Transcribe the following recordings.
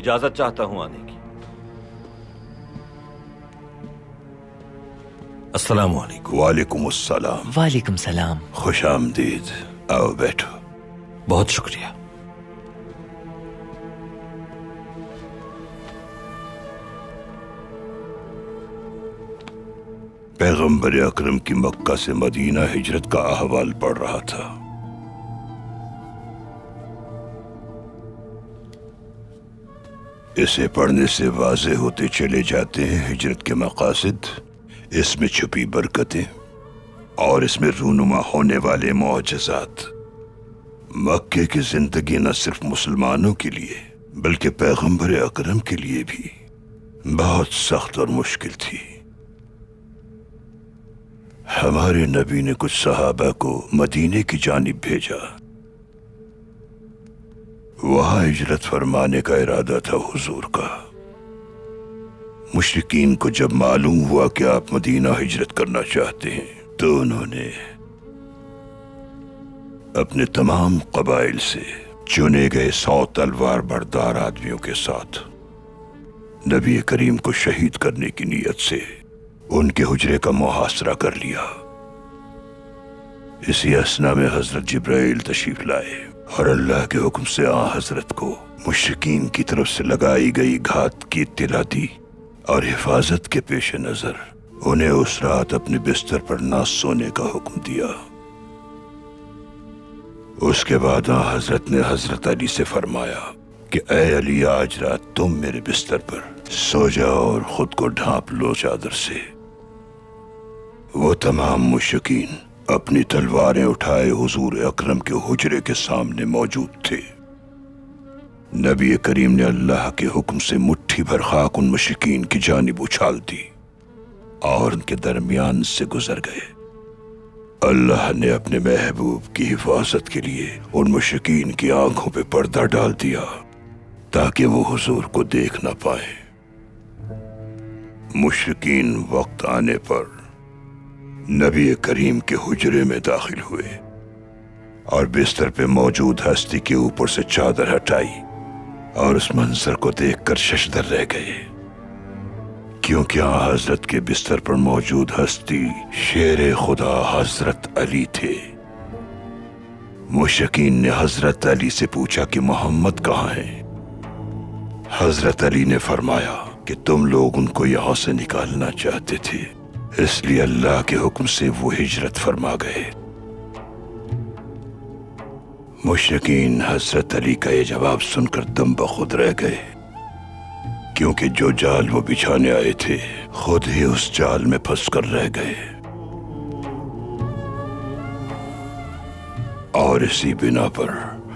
اجازت چاہتا ہوں آنے کی۔ السلام علیکم۔ وعلیکم السلام۔ وعلیکم السلام۔ خوش آمدید، آؤ بیٹھو۔ بہت شکریہ۔ پیغمبر اکرم کی مکہ سے مدینہ ہجرت کا احوال پڑھ رہا تھا۔ اسے پڑھنے سے واضح ہوتے چلے جاتے ہیں ہجرت کے مقاصد، اس میں چھپی برکتیں اور اس میں رونما ہونے والے معجزات۔ مکے کی زندگی نہ صرف مسلمانوں کے لیے بلکہ پیغمبر اکرم کے لیے بھی بہت سخت اور مشکل تھی۔ ہمارے نبی نے کچھ صحابہ کو مدینے کی جانب بھیجا۔ وہاں ہجرت فرمانے کا ارادہ تھا حضور کا۔ مشرکین کو جب معلوم ہوا کہ آپ مدینہ ہجرت کرنا چاہتے ہیں تو انہوں نے اپنے تمام قبائل سے چنے گئے 100 تلوار بردار آدمیوں کے ساتھ نبی کریم کو شہید کرنے کی نیت سے ان کے حجرے کا محاصرہ کر لیا۔ اسی اثنا میں حضرت جبرائیل تشریف لائے اور اللہ کے حکم سے حضرت کو مشرکین کی طرف سے لگائی گئی گھات کی اطلاع دی اور حفاظت کے پیش نظر انہیں اس رات اپنے بستر پر نہ سونے کا حکم دیا۔ اس کے بعد حضرت نے حضرت علی سے فرمایا کہ اے علی، آج رات تم میرے بستر پر سو جاؤ اور خود کو ڈھانپ لو چادر سے۔ وہ تمام مشرکین اپنی تلواریں اٹھائے حضور اکرم کے حجرے کے سامنے موجود تھے۔ نبی کریم نے اللہ کے حکم سے مٹھی بھر خاک ان مشرکین کی جانب اچھال دی اور ان کے درمیان سے گزر گئے۔ اللہ نے اپنے محبوب کی حفاظت کے لیے ان مشرکین کی آنکھوں پہ پردہ ڈال دیا تاکہ وہ حضور کو دیکھ نہ پائیں۔ مشرکین وقت آنے پر نبی کریم کے حجرے میں داخل ہوئے اور بستر پہ موجود ہستی کے اوپر سے چادر ہٹائی اور اس منظر کو دیکھ کر ششدر رہ گئے، کیونکہ حضرت کے بستر پر موجود ہستی شیر خدا حضرت علی تھے۔ مشرکین نے حضرت علی سے پوچھا کہ محمد کہاں ہیں؟ حضرت علی نے فرمایا کہ تم لوگ ان کو یہاں سے نکالنا چاہتے تھے، اس لیے اللہ کے حکم سے وہ ہجرت فرما گئے۔ مشرکین حضرت علی کا یہ جواب سن کر دم بخود رہ گئے، کیونکہ جو جال وہ بچھانے آئے تھے خود ہی اس جال میں پھنس کر رہ گئے۔ اور اسی بنا پر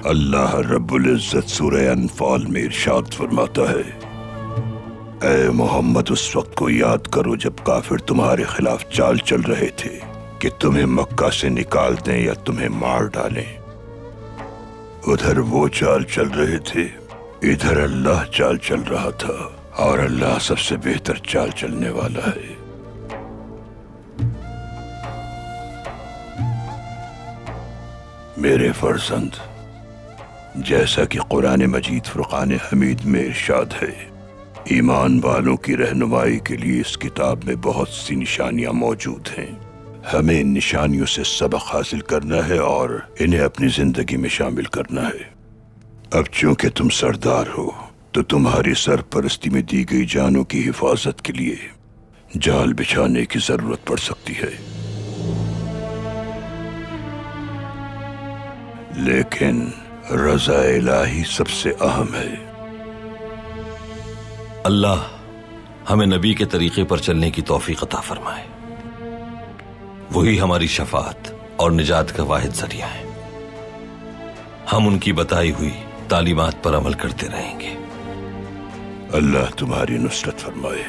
اللہ رب العزت سورہ انفال میں ارشاد فرماتا ہے، اے محمد اس وقت کو یاد کرو جب کافر تمہارے خلاف چال چل رہے تھے کہ تمہیں مکہ سے نکال دیں یا تمہیں مار ڈالیں۔ ادھر وہ چال چل رہے تھے، ادھر اللہ چال چل رہا تھا، اور اللہ سب سے بہتر چال چلنے والا ہے۔ میرے فرزند، جیسا کہ قرآن مجید فرقان حمید میں ارشاد ہے، ایمان والوں کی رہنمائی کے لیے اس کتاب میں بہت سی نشانیاں موجود ہیں۔ ہمیں ان نشانیوں سے سبق حاصل کرنا ہے اور انہیں اپنی زندگی میں شامل کرنا ہے۔ اب چونکہ تم سردار ہو تو تمہاری سرپرستی میں دی گئی جانوں کی حفاظت کے لیے جال بچھانے کی ضرورت پڑ سکتی ہے، لیکن رضا الہی سب سے اہم ہے۔ اللہ ہمیں نبی کے طریقے پر چلنے کی توفیق عطا فرمائے، وہی ہماری شفاعت اور نجات کا واحد ذریعہ ہے۔ ہم ان کی بتائی ہوئی تعلیمات پر عمل کرتے رہیں گے۔ اللہ تمہاری نصرت فرمائے۔